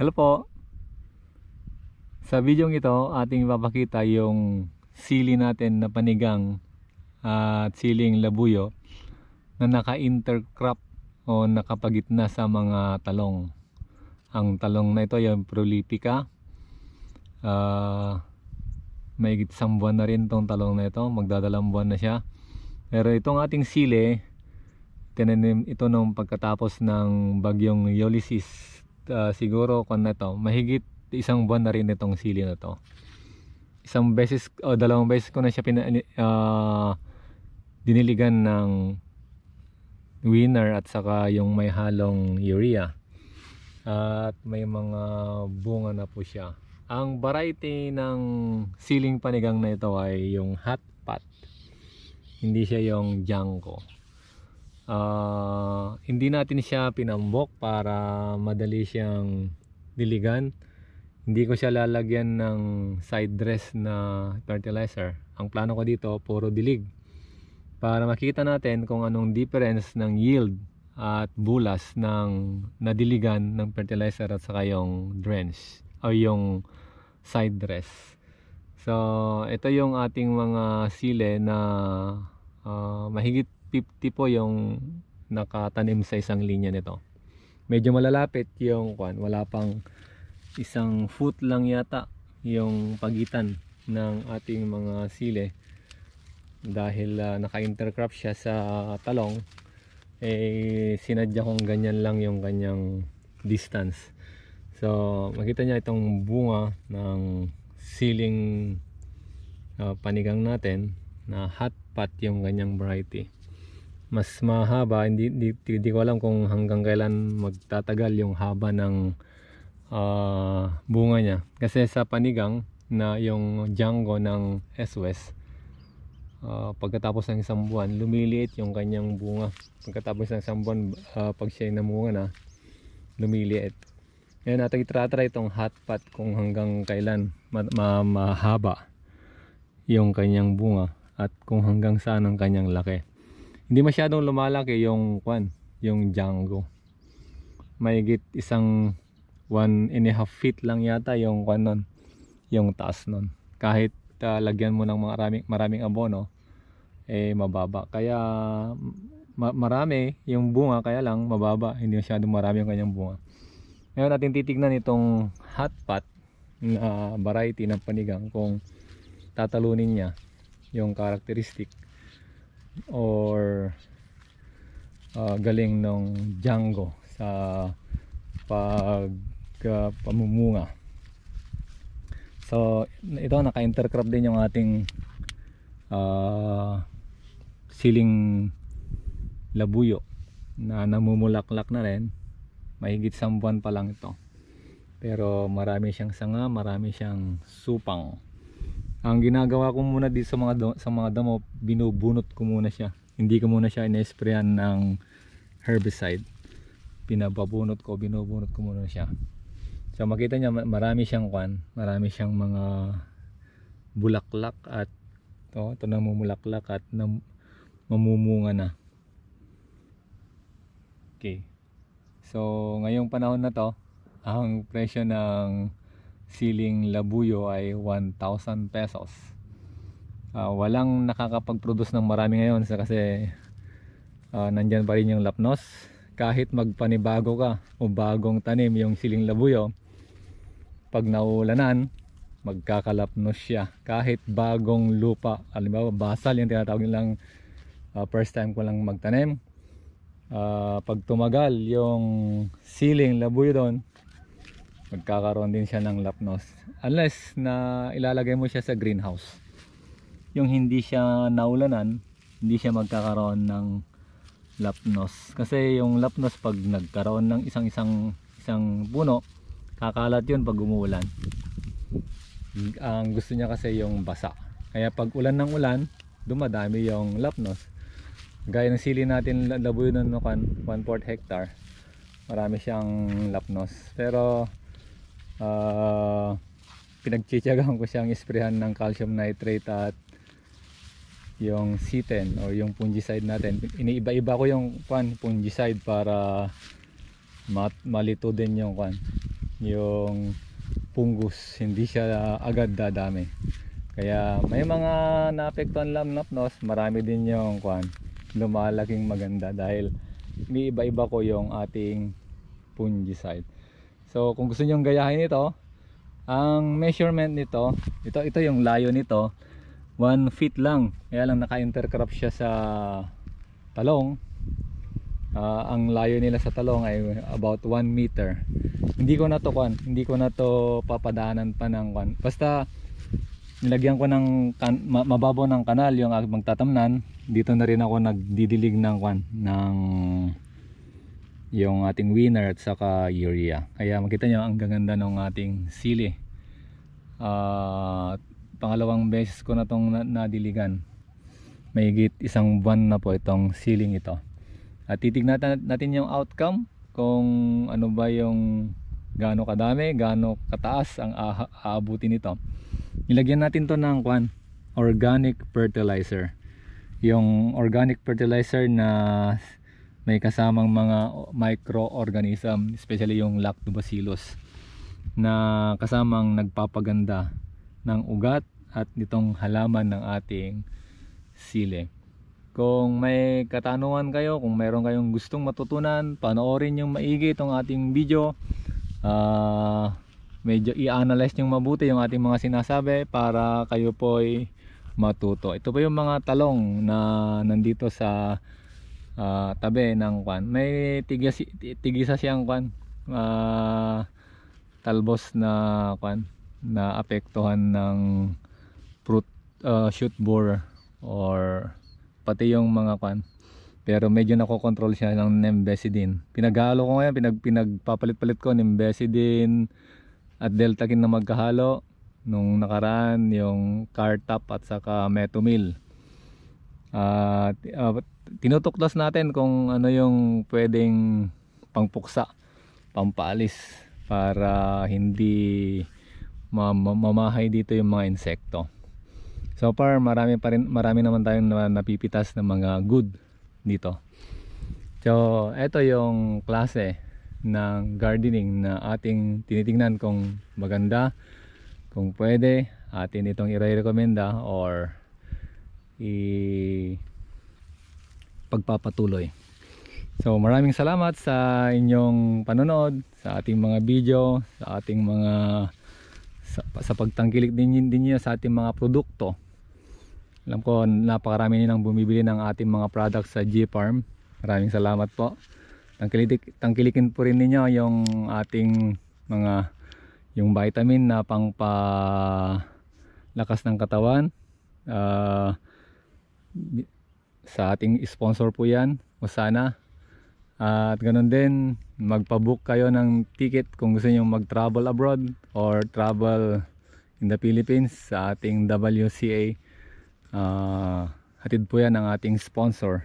Hello po. Sa video ito, ating ipapakita yung sili natin na panigang at siling labuyo na naka-intercrop o nakapagitna sa mga talong. Ang talong na ito yung Prolifica. May isang buwan na rin tong talong na ito, magdadalang buwan na siya. Pero itong ating sili, tinanim ito nung pagkatapos ng bagyong Ulysses. Siguro kung na to, mahigit isang buwan na rin itong sili na to. Isang beses o dalawang beses ko na siya diniligan ng winner at saka yung may halong urea. At may mga bunga na po siya. Ang variety ng siling panigang na ito ay yung hot pot. Hindi siya yung Janko. Hindi natin siya pinambok para madali siyang diligan. Hindi ko siya lalagyan ng side dress na fertilizer. Ang plano ko dito puro dilig para makita natin kung anong difference ng yield at bulas ng nadiligan ng fertilizer at saka yung drench o yung side dress. So ito yung ating mga sile na mahigit 50 po yung nakatanim sa isang linya nito. Medyo malalapit yung wala pang isang foot lang yata yung pagitan ng ating mga sile dahil naka-intercrop siya sa talong. Sinadya kong ganyan lang yung kanyang distance. So makita niya itong bunga ng siling panigang natin na hot pot yung kanyang variety. Mas mahaba, hindi ko alam kung hanggang kailan magtatagal yung haba ng bunga niya. Kasi sa panigang na yung Jango ng SOS, pagkatapos ng isang buwan lumiliit yung kanyang bunga. Pagkatapos ng isang buwan, pag siya namunga na, lumiliit. Ngayon natin itratry itong hot pot kung hanggang kailan mahaba yung kanyang bunga at kung hanggang saan ang kanyang laki. Hindi masyadong lumalaki yung yung Jango. Mahigit isang 1.5 feet lang yata yung nun, yung taas nun. Kahit lagyan mo ng maraming abono, mababa. Kaya marami yung bunga, kaya lang mababa. Hindi masyadong marami yung kanyang bunga. Ngayon natin titignan itong hot pot na variety ng panigang kung tatalunin niya yung characteristic or galing ng Jango sa pamumunga. So ito, naka-intercrop din yung ating siling labuyo na namumulaklak na rin. Mahigit 1 buwan pa lang ito, pero marami siyang sanga, marami siyang supang. Ang ginagawa ko muna dito sa mga damo, binubunot ko muna siya. Hindi ko muna siya inesprayan ng herbicide. Binubunot ko muna siya. So makita niya marami siyang marami siyang mga bulaklak at ito namumulaklak at mamumunga na. Okay. So ngayong panahon na to, ang presyo ng siling labuyo ay 1,000 pesos. Walang nakakapag-produce ng marami ngayon kasi nandyan pa rin yung lapnos. Kahit magpanibago ka o bagong tanim yung siling labuyo, pag naulanan, magkakalapnos siya. Kahit bagong lupa, halimbawa basal yung tinatawag nilang first time ko lang magtanim, pag tumagal yung siling labuyo doon, magkakaroon din siya ng lapnos, unless na ilalagay mo siya sa greenhouse. Yung hindi siya naulanan, hindi siya magkakaroon ng lapnos. Kasi yung lapnos, pag nagkaroon ng isang puno, kakalat yun pag umuulan. Ang gusto niya kasi yung basa. Kaya pag ulan ng ulan, dumadami yung lapnos. Gaya ng sili natin labuyo ng 1/4 hectare, marami siyang lapnos. Pero pinagtsitsagaan ko siyang isprehan ng calcium nitrate at yung C10 o yung fungicide natin. Iniiba-iba ko yung fungicide para malito din yung yung fungus, hindi siya agad dadami. Kaya may mga naapektuhan lang napnos, marami din yung lumalaking maganda dahil iba-iba ko yung ating fungicide. So kung gusto niyo gayahin ito, ang measurement nito, ito yung layo nito, 1 feet lang. Kaya lang naka-intercrop siya sa talong. Ang layo nila sa talong ay about 1 meter. Hindi ko na to papadaanan pa ng basta nilagyan ko ng mababaw ng kanal yung magtatamnan. Dito na rin ako nagdidilig ng yung ating winner at saka urea. Kaya makita nyo ang gaganda ng ating sili. Pangalawang beses ko na tong nadiligan. Mahigit 1 buwan na po itong siling ito. At titignan natin yung outcome, kung ano ba yung gaano kadami, gaano kataas ang aabutin nito. Nilagyan natin to ng organic fertilizer. Yung organic fertilizer na may kasamang mga microorganism, especially yung lactobacillus, na kasamang nagpapaganda ng ugat at nitong halaman ng ating sili. Kung may katanungan kayo, kung mayroon kayong gustong matutunan, panoorin yung maigi itong ating video. Medyo i-analyze yung mabuti yung ating mga sinasabi para kayo po'y matuto. Ito po yung mga talong na nandito sa tabi ng may tigisa siyang talbos na na apektuhan ng fruit shoot borer or pati yung mga pero medyo nakokontrol siya ng Nembesidin. Pinaghalo ko ngayon, pinagpapalit-palit ko Nembesidin at Deltakin na magkahalo. Nung nakaraan yung Cartap at saka Metomil. Tinutuklas natin kung ano yung pwedeng pangpuksa, pampaalis para hindi mamahay dito yung mga insekto. So far marami naman tayong napipitas ng mga good dito. So ito yung klase ng gardening na ating tinitingnan kung maganda, kung pwede atin itong i-recommenda or pagpapatuloy. So maraming salamat sa inyong panonood sa ating mga video, sa ating mga sa pagtangkilik din niyo sa ating mga produkto. Alam ko napakarami nilang bumibili ng ating mga products sa G-Farm. Maraming salamat po. Tangkilikin po rin ninyo yung ating mga yung vitamin na pangpalakas ng katawan. Sa ating sponsor po yan, Usana. At ganoon din, magpabook kayo ng ticket kung gusto niyo mag-travel abroad or travel in the Philippines sa ating WCA. Hatid po yan ang ating sponsor.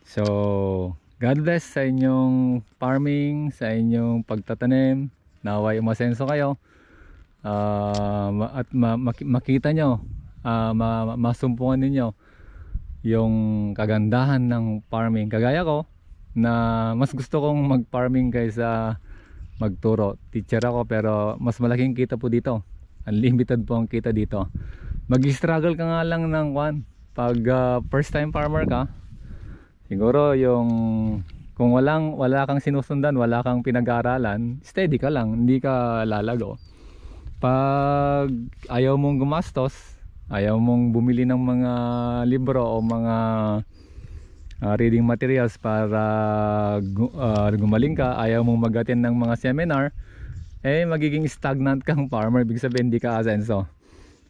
So God bless sa inyong farming, sa inyong pagtatanim. Naway umasenso kayo at makita nyo, masumpungan ninyo yung kagandahan ng farming. Kagaya ko na mas gusto kong mag-farming kaysa magturo. Teacher ako pero mas malaking kita po dito. Unlimited po ang kita dito. Mag-struggle ka nga lang ng pag first time farmer ka. Siguro yung kung wala kang sinusundan, wala kang pinag-aaralan, steady ka lang, hindi ka lalago. Pag ayaw mong gumastos, ayaw mong bumili ng mga libro o mga reading materials para gumaling ka, ayaw mong mag-attend ng mga seminar, magiging stagnant kang farmer, ibig sabihin hindi ka asenso.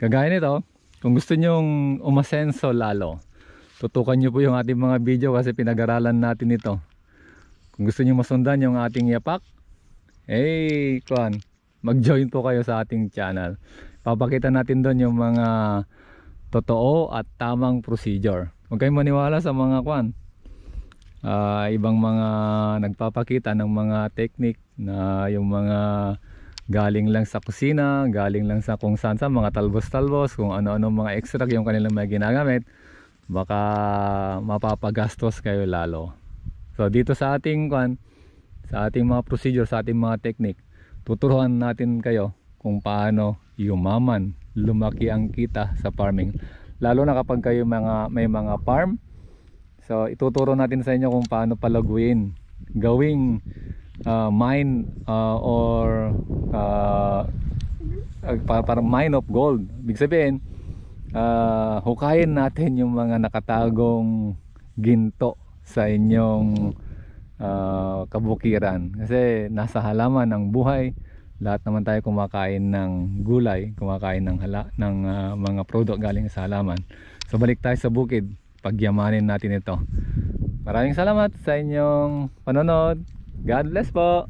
Kagaya nito, kung gusto nyong umasenso lalo, tutukan nyo po yung ating mga video kasi pinag-aralan natin ito. Kung gusto nyo masundan yung ating yapak, mag-join po kayo sa ating channel. Papakita natin doon yung mga totoo at tamang procedure. Huwag kayong maniwala sa mga ibang mga nagpapakita ng mga technique na yung mga galing lang sa kusina, galing lang sa kung saan sa mga talbos-talbos, kung ano-ano mga extract yung kanilang may ginagamit. Baka mapapagastos kayo lalo. So dito sa ating sa ating mga procedure, sa ating mga technique, tuturuan natin kayo kung paano yumaman, lumaki ang kita sa farming, lalo na kapag kayo may mga farm. So ituturo natin sa inyo kung paano palaguin, gawing mine or parang mine of gold. Ibig sabihin, hukayin natin yung mga nakatagong ginto sa inyong kabukiran, kasi nasa halaman ang buhay. Lahat naman tayo kumakain ng gulay, kumakain ng mga product galing sa halaman. So balik tayo sa bukid, pagyamanin natin ito. Maraming salamat sa inyong panonood. God bless po.